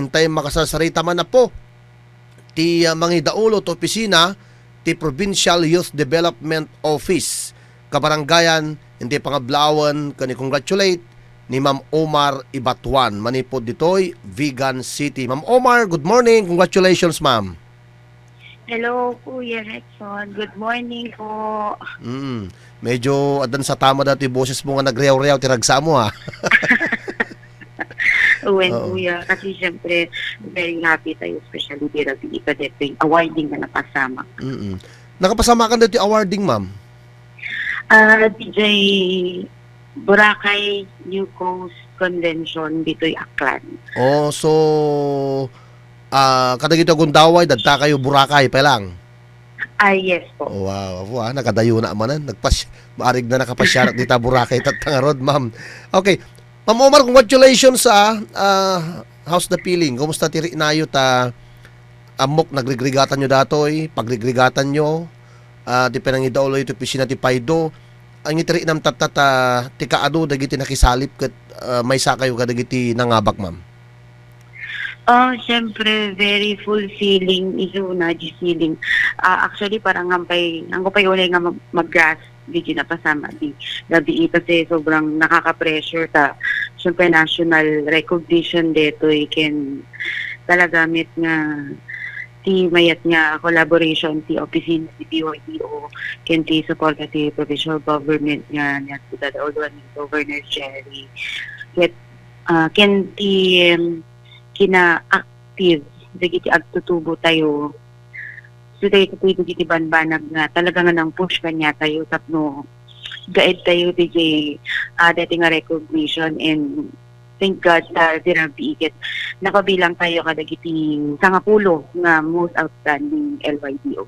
intay makasasarita man na po ti mangidaulo to opisina ti Provincial Youth Development Office kabaranggayan hindi pangablawan kani congratulate ni Ma'am Omar Ibatuan manipod ditoy Vigan City. Ma'am Omar, good morning. Congratulations, ma'am. Hello, Kuya Rexon. Good morning po. Medyo adan sa tama dati boses mo nga nagreyaw-reyaw tiragsa mo ha. Uwen, Oo. Kuya. Kasi syempre, very happy tayo, especially dito sa ika-deping awarding na napasama. Nakapasama ka dito awarding, ma'am. DJ Boracay New Coast Convention dito'y Aklan. Oh, so kada kita gundaway dadta kayo Boracay pa lang. Yes po. Oh, wow, nakadayo na manan. Maarig na nakapasyarak dita Boracay tatangarod, ma'am. Okay. Ma'am Omar, congratulations sa how's the feeling? Kumusta tiri nayo ta amok nagrigregatan nyo datoy, pagrigregatan nyo, di panangidaulo ito pisina ti Paido. Ang itiri nam tatata ti kaado dagiti nakisalip ket may sa kayo kadagiti nangabak, ma'am. Syempre, very fulfilling isuna, feeling. Actually, parang ang pay ulay nga mag-gas, di napasama di gabi kasi sobrang nakaka-pressure ta. Syempre, national recognition dito, can talagamit nga ti mayat nga collaboration ti opisina ti PYDO ken ti support ti provincial government nga niya ti dadauloan ni Governor Jerry ket ken ti kina-active dagiti agtutubo tayo so dagiti dagiti banbanag nga talaga nga nang push kanya tayo tapno gaed tayo DJ dati nga recognition and thank God sa dirabi ket nakabilang tayo kadagiti sangapulo nga most outstanding LYDO.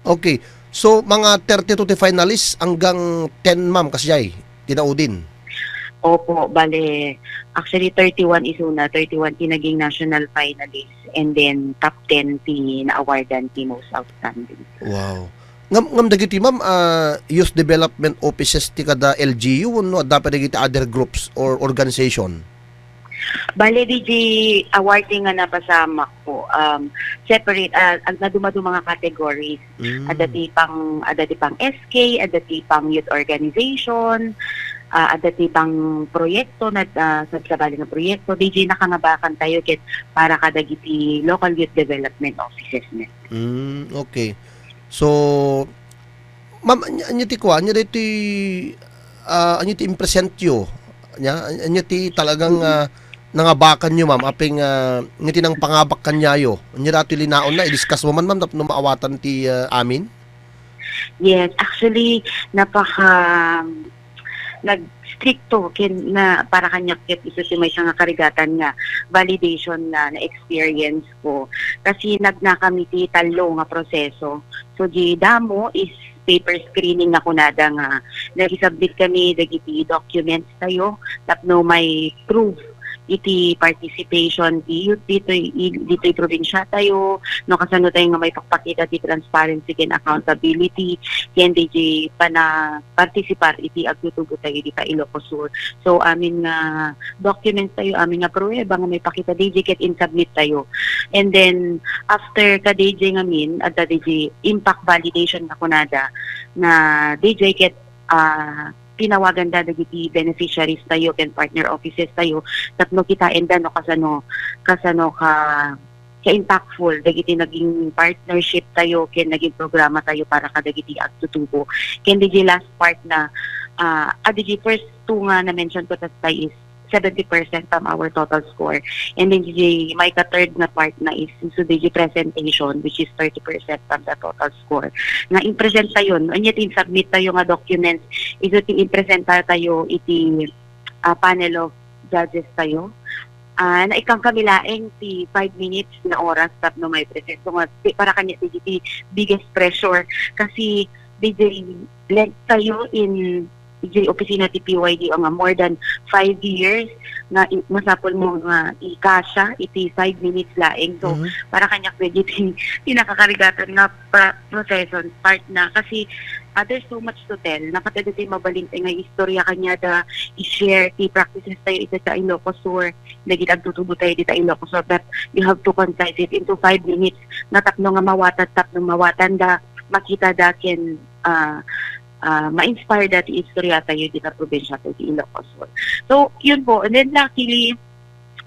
Okay. So mga 32 finalists hanggang 10, ma'am, kasiyay tinaudin. Opo, bale actually 31 isuna, 31 ti naging national finalist and then top 10 ti na-awardan ti most outstanding. Wow. Ngam dagiti, ma'am, youth development offices ti kada LGU no dapat dagiti other groups or organization. Bale, DJ, awarding nga napasama po. Separate, ang nadumado mga categories. Adati pang SK, adati pang youth organization, adati pang proyekto, sabsabali ng proyekto. DJ, nakangabakan tayo kit para kadagiti local youth development offices na. Okay. So, ma'am, anya ti kwa, anya ti impresent yo. Anya ti talagang nangabakan nyo, ma'am, aping ngiti nang pangabak kanyayo. Anya dati linaon na, i-discuss mo man, ma'am, no maawatan ti amin? Yes, actually, nag-stricto na para kanya kit isa si may nga karigatan nga validation na experience ko. Kasi nagnakamiti talo nga proseso. So, di damo is paper screening na kunada nga nag-submit kami dagiti documents tayo tapno may proof iti participation ti youth dito'y probinsya tayo no kasano tayo nga may pakpakita ti transparency ken accountability ken DJ pana participar iti agtutubo tayo di pa Ilocos Sur. So amin nga documents tayo amin nga pruweba nga may pakita DJ ket in-submit tayo. And then after ka DJ ngamin at DJ impact validation na kunada na DJ ket pinawagan da dagiti beneficiaries tayo ken partner offices tayo tapno kitain da no kasano ka impactful dagiti naging partnership tayo ken naging programa tayo para kadagiti agtutubo ken DJ last part na DJ first two nga na mention ko tayo is 70% from our total score. And then DJ, may ka-third na part na is so DJ presentation which is 30% from the total score. Nga in-present tayo, anya tin-submit tayo nga documents, ito tin-present tayo iti panel of judges tayo. Na ikang kamilaeng ti 5 minutes na oras tap no may present. So nga, para kanya ti biggest pressure kasi DJ led tayo in DJ opisina ti PYD nga more than 5 years na masapol mo nga ikasya iti 5 minutes laeng. So para kanya pwede ti nakakaligatan nga proseso part na kasi there's so much to tell. Nakatado tayo mabalintay nga istorya kanya da i-share, ti practices tayo ito sa Ilocos Sur, nagitag tutubo tayo dito sa Ilocos Sur, but you have to concise it into 5 minutes, na tatlo nga mawatan, tatlong mawatan da, makita da ken ma-inspire that istorya tayo dito sa probinsya tayo sa Ilocos Sur. So, yun po. And then luckily,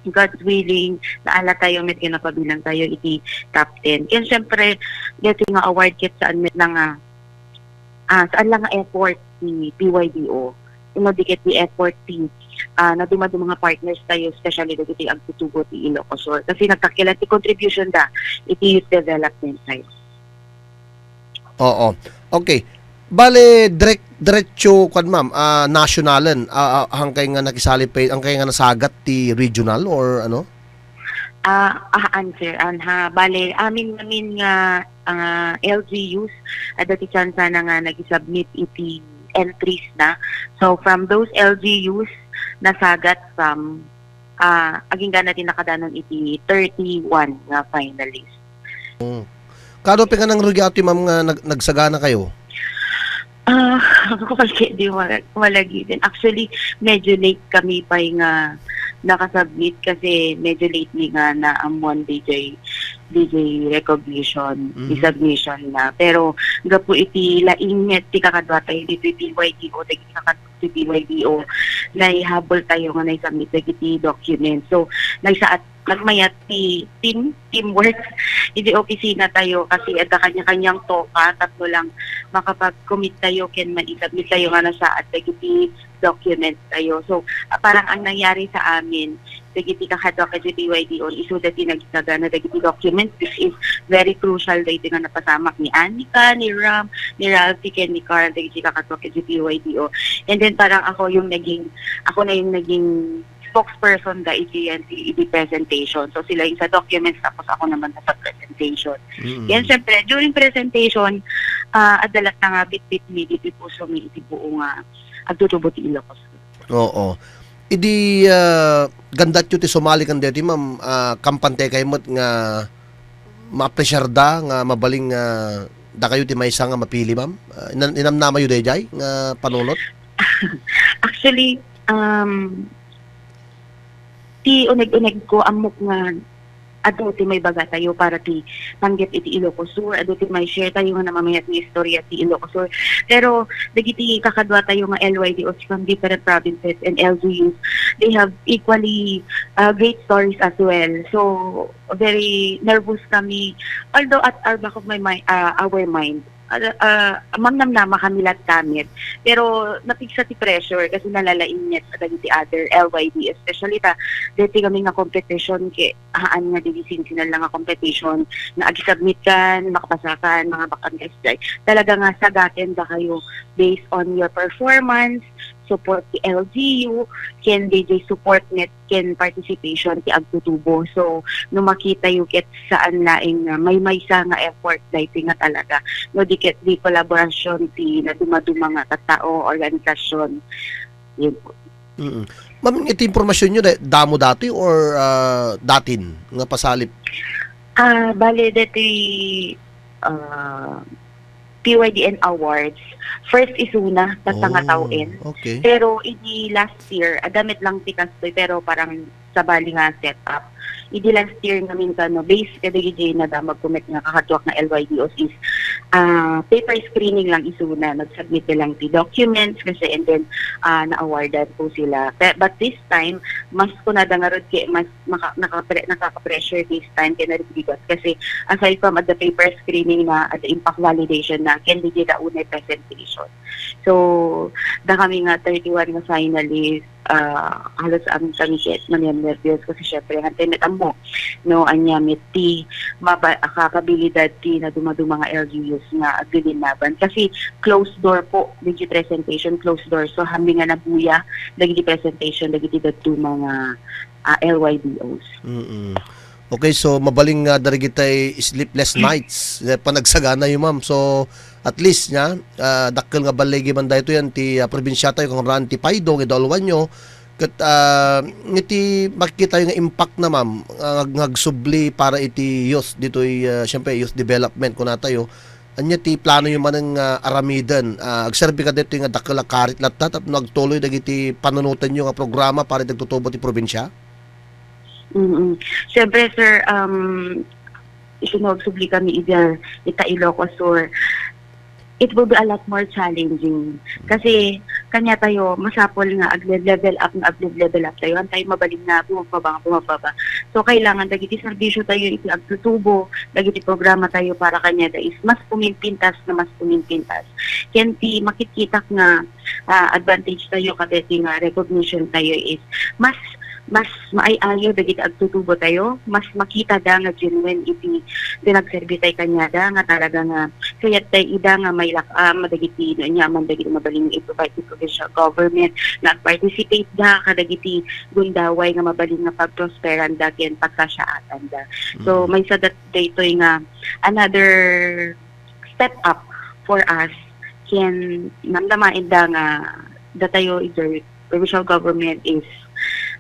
God's willing, naala tayo, may kinapabilang tayo, iti top 10. Kaya syempre, dito nga award kit saan met nga, saan lang nga effort ni PYDO. Dikit ni effort ni na dumado mga partners tayo, especially dito iti agtutubo ti Ilocos Sur. Kasi nagkakilan ti contribution da, iti youth development side. Oo. Okay. Bale, diretso kan ma'am, nationalan, hangkay nga nakisali pa, hangkay nga nasagat ti regional or ano? Answer, bale, amin nga LGUs, dati chance na nga nag-submit iti entries na. So, from those LGUs, nasagat from, aging nga natin nakadanon iti 31 nga finalist. Kado pa nga ng rugyati ma'am nga nagsagana kayo? Di malagi din. Actually, medyo late kami pa nga nakasubmit kasi medyo late ni nga na amuan DJ recognition, submission na. Pero gapo iti lainget ti kakadwa tayo dito PYDO, ti PYDO, na ihabol tayo nga na-submit iti document. So, nagsaat nagmayat ti teamwork hindi opisina tayo kasi ada kanya-kanyang toka, tatlo lang makapag-commit tayo ken ma-submit tayo nga na sa at iti document tayo. So parang ang nangyari sa amin dagiti kakadwa kasi PYD on iso dati nagsaga na dagiti document, this is very crucial dati nga napasamak ni Anika, ni Ram, ni Ralphie, ken ni Carl dagiti kakadwa kasi PYD. And then parang ako na yung naging spokesperson da iti presentation. So sila yung sa documents tapos ako naman sa presentation. Yan syempre, during presentation, adalat na nga bit-bit mi iti puso mi iti buo nga agtutubo ti Ilocos. Oo. Idi gandat yu ti sumali kan deti ma'am, kampante kayo mo't nga ma-appreciar da nga mabaling da kayo ti maysa nga mapili ma'am. Inamnama yu dayjay nga panunot? Actually, ti uneg-uneg ko amok nga ado ti may baga tayo para ti panggit iti Ilocos Sur, ado ti may share tayo nga namamayat ni istorya ti Ilocos Sur. Pero dagiti kakadwa tayo nga LYDOs from different provinces and LGUs, they have equally great stories as well. So very nervous kami, although at our back of our mind, mamnamnama kami lahat kamit. Pero napigsa ti pressure kasi nalalainit sa ti other LYD, especially dati kami nga competition haan nga division sinal nga competition na agi-submit kan, makapasakan, mga bakan guys. Talaga nga sagatin da kayo based on your performance, support ti LGU, ken DJ support net, ken participation ti agtutubo. So, no makita yung ket saan laing may-maysa nga effort dahiti nga talaga. No dikit di collaboration ti na dumaduma nga katao, organisasyon. Yun po. Ma'am, iti impormasyon nyo, damo dati or datin nga pasalip? Bale, dati PYDN Awards. First is una, basta nga tawin. Okay. Pero ini last year, damit lang tikas to, pero parang sa bali nga setup. Idi last year namin base kada DJ na da mag-commit nga kakatuwak na LYDOs is paper screening lang isuna. Nag-submit lang ti documents kasi and then na-awardan po sila. But this time, mas kunada nga rod mas nakaka-pressure this time kaya na-rebigot. Kasi aside from at the paper screening na at the impact validation na candidate na unay presentation. So, da kami nga 31 nga finalists, halos aming kamiket nervyos kasi syempre hantinet mo no anyamit ti kakabilidad ti na dumaduma nga LGUs nga agilinaban kasi closed door po digi presentation, closed door. So hami nga nabuya dagi presentation dagi dadto mga LYDOs. Okay, so mabaling nga dari kitay sleepless nights panagsagana yun ma'am. So at least nya dakkel nga balegi man dayto yan ti probinsya tayo kung ran ti Paido nga dalwan nyo ket ngiti makita yung impact na ma'am ngagsubli para iti youth ditoy syempre youth development kuna tayo anya ti plano yung manang aramidan. Agserbi ka dito nga dakala karit latat at nagtuloy dagiti panunutan yung nga programa para dagtutubo ti probinsya? Mm. Siyempre, sir, isinugsubli kami ita Ilocos Sur. It will be a lot more challenging. Kasi kanya tayo, masapol nga, level up tayo. Antay mabaling na, bumababa. So, kailangan, dagiti serbisyo tayo, iti agtutubo, dagiti programa tayo para kanya da is mas pumimpintas. Kenti makikita nga advantage tayo, kadeti nga recognition tayo is mas maayayo dagiti agtutubo tayo, mas makita da nga genuine iti dinagserbi tayo kanya da nga talaga nga kayat tayo ida nga may madagiti no nyaman dagiti mabaling i-provide ti provincial government na participate da kadagiti gundaway nga mabaling nga pagprosperan da ken pagkasyaatan da. So may sa daytoy nga another step up for us ken namdamain da nga datayo either provincial government is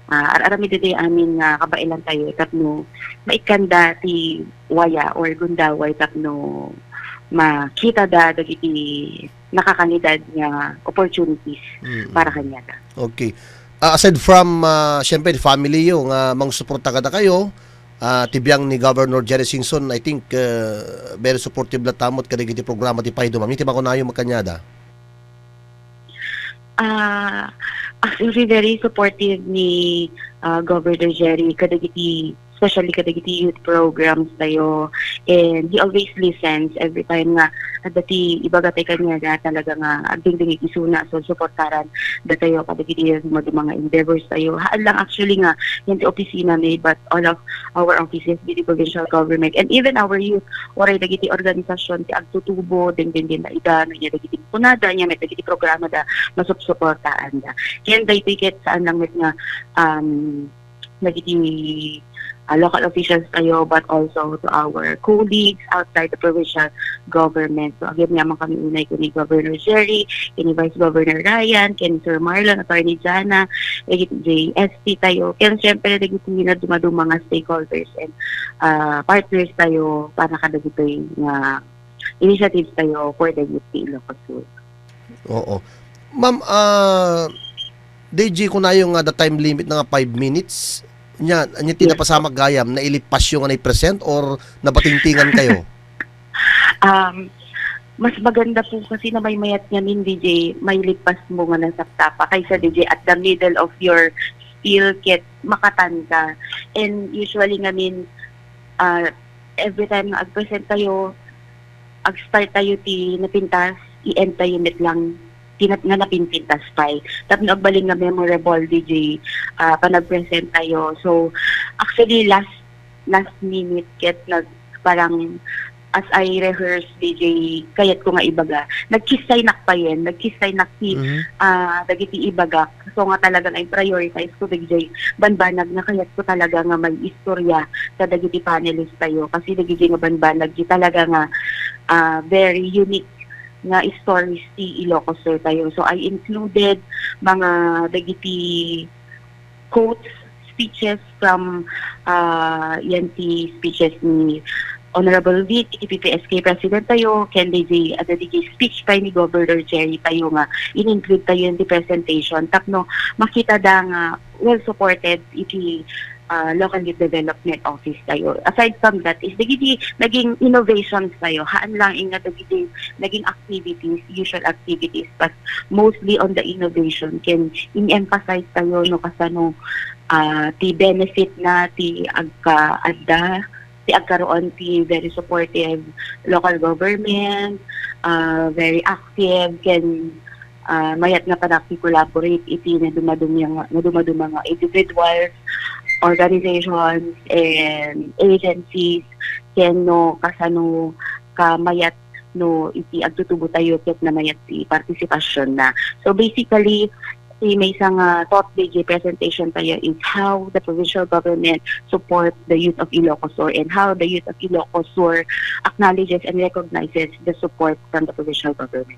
arami dito amin nga kabailan tayo tapno maikanda ti waya or gundaway tapno makita da dagiti nakakanidad nga opportunities para kanya da. Okay. Aside from syempre family yung mangsuporta kada kayo, tibiyang ni Governor Jerry Singson, I think very supportive la tamot kadagiti programa ti Paydo. Ma'am, iti makunayo magkanyada. Actually very supportive ni Governor Jerry kadagiti especially kadagiti youth programs tayo, and he always listens every time nga dati ibagatay kanya na talaga nga agding isuna so suportaran datayo kadagiti mga endeavors tayo haan lang actually nga yung opisina ni but all of our offices with the provincial government and even our youth oray dagiti organisasyon ti agtutubo din na ida niya dagiti punada niya may dagiti programa da masuportaan da ken day ticket saan lang nga dagiti local officials tayo but also to our colleagues outside the provincial government. So again naman kami unay ko ni Governor Jerry, kini Vice Governor Ryan, kini Sir Marlon, Attorney Jana, JST tayo. Kaya siyempre nagiging na dumadong mga stakeholders and partners tayo para kadagito yung initiatives tayo for the youth in Ilocos Sur. Oo. Ma'am, DJ ko na yung the time limit na nga 5 minutes. Nya tinapasama gayam na ilipas yung present or nabatingtingan kayo? Mas maganda po kasi na may mayat nga min DJ, may lipas mo nga ng saptapa kaysa DJ at the middle of your spiel ket makatan ka. And usually nga min every time nga ag-present tayo, ag-start tayo ti napintas, i-end tayo net lang nga napinpintas pay. Tapos nagbaling nga memorable DJ panag-present tayo. So actually last minute ket parang as I rehearse DJ kayat ko nga ibaga nagkisay nakpayen ti dagiti ibagak so nga talaga ay prioritize ko DJ banbanag na kayat ko talaga nga may istorya sa dagiti panelist tayo kasi dagiti nga banbanag di talaga nga very unique nga stories ti Ilocos Sur tayo. So I included mga dagiti quotes, speeches from yan ti speeches ni Honorable Vic, PPSK President tayo, Ken DJ, at the speech pa ni Governor Jerry tayo nga, in-include tayo in the presentation. Tapno, makita da nga well-supported iti local youth development office tayo. Aside from that, is naging innovations tayo. Haan lang ingat naging activities, usual activities, but mostly on the innovation. Can in-emphasize tayo no kasano ti benefit na ti agkaadda ti agkaroon ti very supportive local government, very active, can mayat nga panaki-collaborate iti na dumadum mga individuals, organizations, and agencies, ken no kasano kamayat no iti agtutubo tayo ket na mayat ti partisipasyon na. So basically, may isang thought DJ presentation tayo is how the provincial government support the youth of Ilocos Sur and how the youth of Ilocos Sur acknowledges and recognizes the support from the provincial government.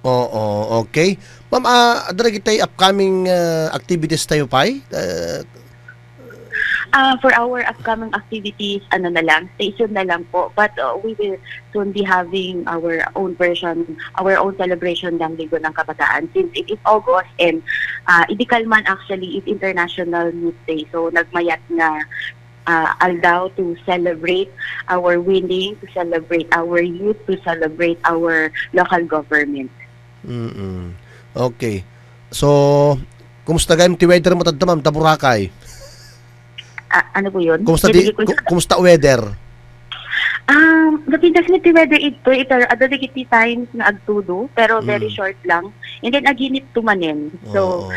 Oo, okay. Ma'am, adara kitay upcoming activities tayo pay? For our upcoming activities, ano na lang, stay tuned na lang po. But we will soon be having our own version, our own celebration ng Linggo ng Kabataan. Since it is August and Idikalman actually is International Youth Day. So nagmayat na aldaw to celebrate our winning, to celebrate our youth, to celebrate our local government. Okay. So, kumusta gayong ti weather mo tadta, ma'am, ta Boracay? Ano po yun? Kumusta weather? Napintas ni weather ito adadikiti times na agtudo, pero very short lang. And then aginit tumanin. So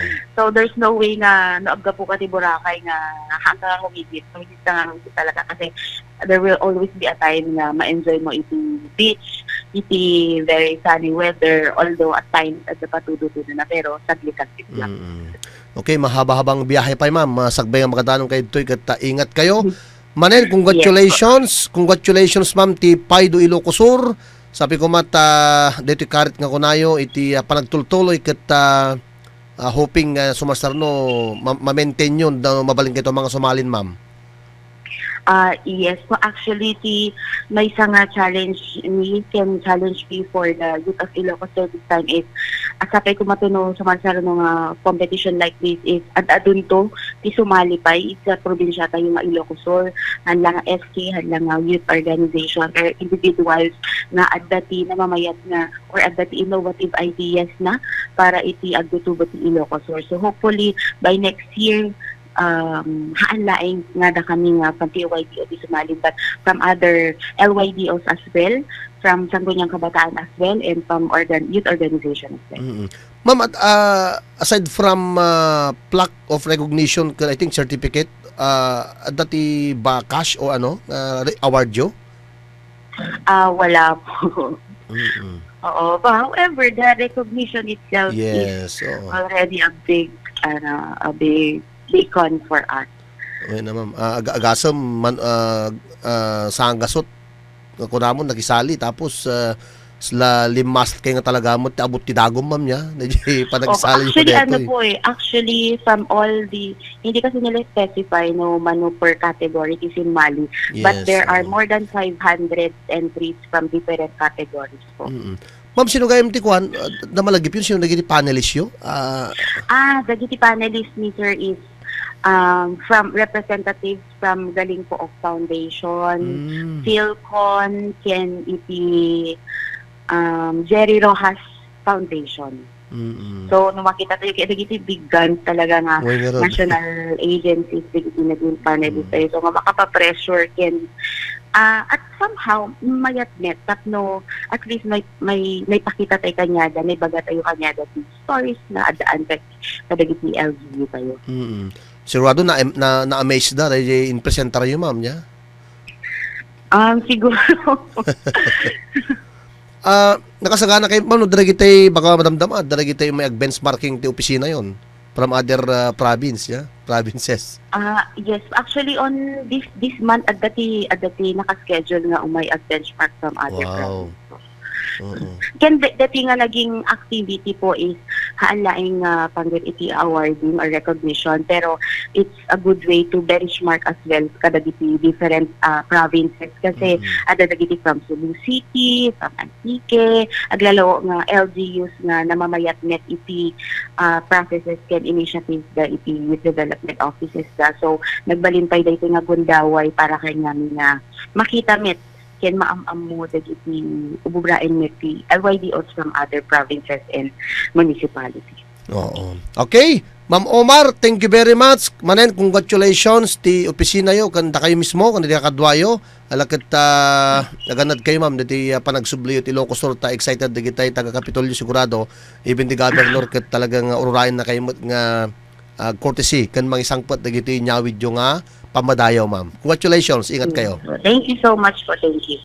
there's no way na naabga po ka ti Boracay nga hanggang humigit. Humigit ka nga talaga kasi there will always be a time na ma-enjoy mo iti beach, iti very sunny weather, although at times at patudo-tudo na, pero saglit-saglit lang. Okay, mahaba-habang biyahe pa, ma'am. Sagbay ang magadanong kayo ito'y ingat kayo. Manen, congratulations. Congratulations, ma'am, ti Paydo Ilocos Sur. Sabi ko mata, dito karit nga kunayo, iti panagtultuloy kat hoping sumasarno, ma-maintain yun, na mabaling kayo mga sumalin, ma'am. Yes, so actually may isang challenge ni can challenge me for the youth of Ilocos Sur this time is asapay ko matuno sa mga competition like this is adun to ti sumali pa sa probinsya tayo nga Ilocos Sur hanlang SK hanlang youth organization or individuals nga adati na mamayat na or adati innovative ideas na para iti agtutubot ti Ilocos Sur. So hopefully by next year haanlaing nga da kami nga from TYDO di sumali but from other LYDOs as well, from Sangguniang Kabataan as well, and from youth organization as well. Ma'am, aside from plaque of recognition, I think certificate, dati ba cash o award yo? Wala po. Oo, but however, the recognition itself is already a big beacon for us. Okay na, ma'am. Agasam sa gasot ko namon nakisali tapos sila limas kay nga talaga mo abot ti dagom, ma'am, niya. Panagsali actually actually from all the hindi kasi nila specify no mano per category is in Mali, but there are more than 500 entries from different categories po. Ma'am, sino gayam ti kuan na malagip yun? Sino naging panelist yo? The panelist ni sir is from representatives from Galing Pook Foundation, Philcon, Ken iti Jerry Rojas Foundation. So, nung makita tayo, kaya naging big guns talaga nga national agencies, naging panelist tayo. So, nga makapa-pressure Ken. At somehow, mayat net, tapno, at least may pakita tayo kanyada, may baga tayo kanyada, stories na adaan kadagit ni LGU tayo. Sigurado na-amaze na in presenter yun, ma'am, niya? Siguro. Nakasagana kayo, ma'am, daragitay, baka madamdama, daragitay may benchmarking ti opisina yon from other provinces. Yes, actually on this month, at dati nakaschedule nga umay benchmark from other provinces. Ken dati nga naging activity po is haanlaing panggit iti awarding or recognition, pero it's a good way to benchmark as well kadagiti different provinces kasi adadagiti from Cebu City, from Antique, aglalaw nga LGUs nga namamayat net iti processes ken initiatives da iti youth development offices da. So nagbalintay da ito nga gundaway para kay namin nga makita met ken maamam mo dagiti ububraen ti LYDOs from other provinces and municipalities. Oo. Okay. Ma'am Omar, thank you very much. Manen, congratulations ti opisina yo kanda kayo mismo kanda di kadwayo. Alakat naganad kayo, ma'am, dati panagsubliyo ti Ilocos Sur ta excited digitay taga Kapitolyo sigurado. Even the governor ket talagang ururayan na kayo nga courtesy kan mga isangpot dagiti nyawid yo nga pamadayaw, ma'am. Congratulations, ingat kayo. Thank you so much po. Thank you.